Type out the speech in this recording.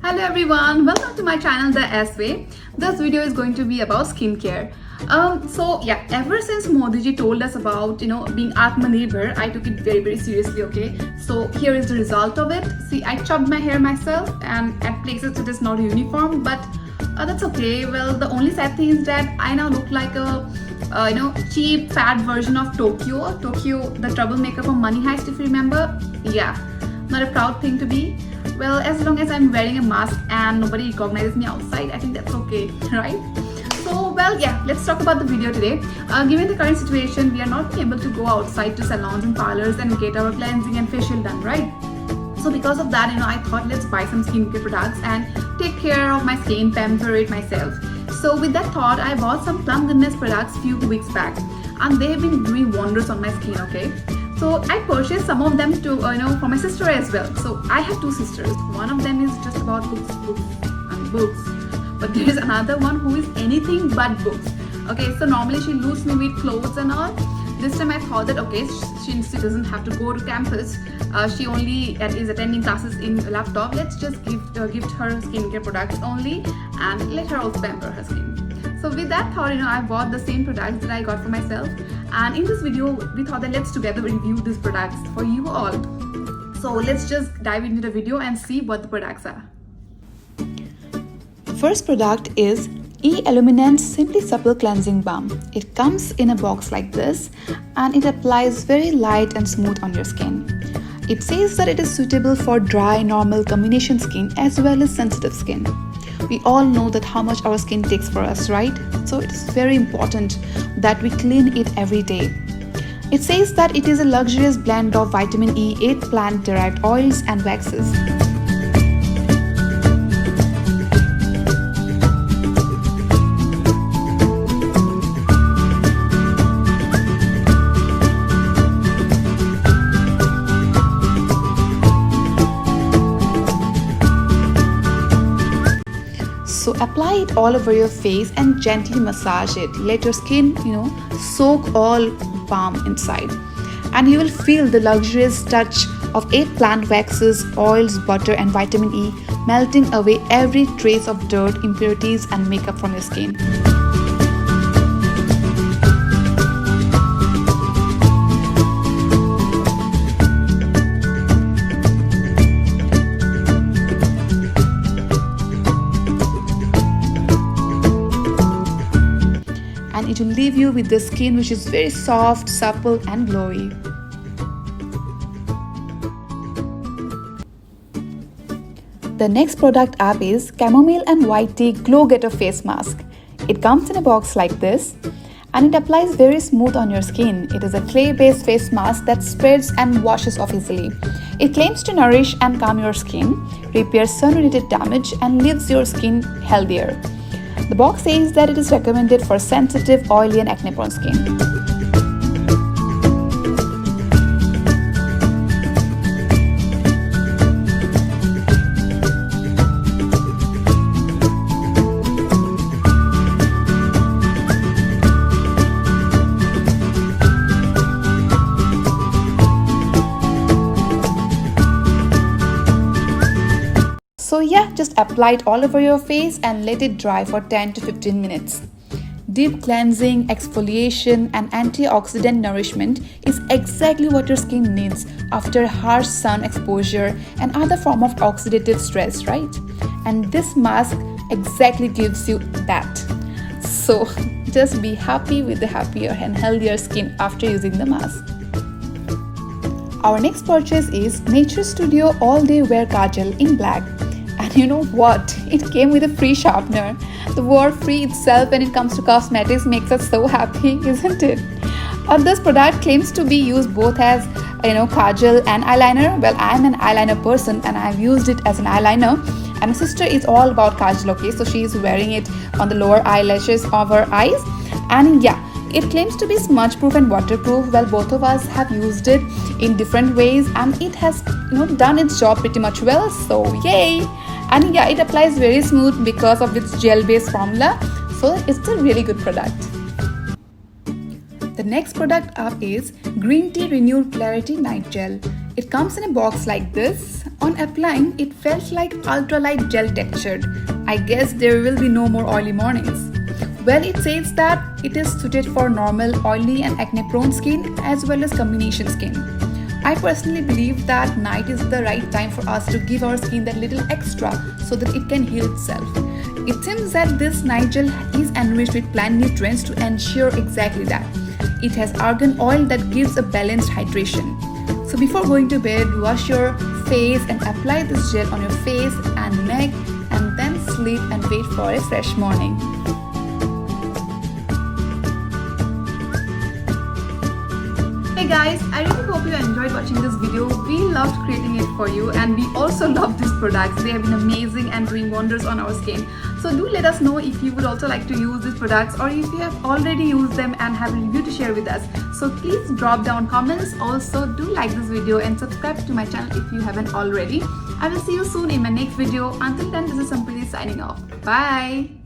Hello everyone, welcome to my channel The S Way. This video is going to be about skincare. Ever since Modi ji told us about being Atmanirbhar, I took it very seriously. Okay, so here is the result of it. See, I chopped my hair myself, and at places it is not uniform, but that's okay. Well, the only sad thing is that I now look like a cheap fat version of Tokyo, the troublemaker from Money Heist, if you remember. Yeah, not a proud thing to be. Well, as long as I'm wearing a mask and nobody recognizes me outside, I think that's okay, right? So, let's talk about the video today. Given the current situation, we are not able to go outside to salons and parlors and get our cleansing and facial done, right? So because of that, I thought let's buy some skincare products and take care of my skin, pamper it myself. So with that thought, I bought some Plum Goodness products few weeks back, and they have been doing wonders on my skin. Okay. So I purchased some of them to for my sister as well. So I have two sisters. One of them is just about books, but there is another one who is anything but books. Okay, so normally she loots me with clothes and all. This time I thought that okay, since she doesn't have to go to campus, she only is attending classes in laptop. Let's just gift her skincare products only and let her also pamper her skin. So with that thought, I bought the same products that I got for myself. And in this video, we thought that let's together review these products for you all. So let's just dive into the video and see what the products are. First product is E-Illuminance Simply Supple Cleansing Balm. It comes in a box like this and it applies very light and smooth on your skin. It says that it is suitable for dry, normal, combination skin as well as sensitive skin. We all know that how much our skin takes for us, right? So it is very important that we clean it every day. It says that it is a luxurious blend of vitamin E, 8 plant-derived oils and waxes. So apply it all over your face and gently massage it. Let your skin, soak all balm inside. And you will feel the luxurious touch of 8 plant waxes, oils, butter and vitamin E melting away every trace of dirt, impurities and makeup from your skin. And it will leave you with the skin which is very soft, supple and glowy. The next product up is Chamomile and White Tea Glow Getter Face Mask. It comes in a box like this and it applies very smooth on your skin. It is a clay-based face mask that spreads and washes off easily. It claims to nourish and calm your skin, repair sun-related damage and leaves your skin healthier. The box says that it is recommended for sensitive, oily and acne-prone skin. So just apply it all over your face and let it dry for 10 to 15 minutes. Deep cleansing, exfoliation and antioxidant nourishment is exactly what your skin needs after harsh sun exposure and other form of oxidative stress, right? And this mask exactly gives you that. So just be happy with the happier and healthier skin after using the mask. Our next purchase is Nature Studio All Day Wear Kajal in black. And you know what? It came with a free sharpener. The word free itself when it comes to cosmetics makes us so happy, isn't it? This product claims to be used both as kajal and eyeliner. Well, I'm an eyeliner person and I've used it as an eyeliner. And my sister is all about kajal, okay? So she's wearing it on the lower eyelashes of her eyes. And it claims to be smudge proof and waterproof. Well, both of us have used it in different ways and it has done its job pretty much well, so yay. And it applies very smooth because of its gel based formula, so it's a really good product. The next product up is Green Tea Renewed Clarity Night Gel. It comes in a box like this On applying, it felt like ultralight gel textured. I guess there will be no more oily mornings. Well, it says that it is suited for normal, oily and acne-prone skin as well as combination skin. I personally believe that night is the right time for us to give our skin that little extra so that it can heal itself. It seems that this night gel is enriched with plant nutrients to ensure exactly that. It has argan oil that gives a balanced hydration. So before going to bed, wash your face and apply this gel on your face and neck and then sleep and wait for a fresh morning. Hey guys, I really hope you enjoyed watching this video. We loved creating it for you and we also love these products. They have been amazing and doing wonders on our skin. So do let us know if you would also like to use these products or if you have already used them and have a review to share with us. So please drop down comments. Also do like this video and subscribe to my channel if you haven't already. I will see you soon in my next video. Until then, this is Sampriti signing off. Bye.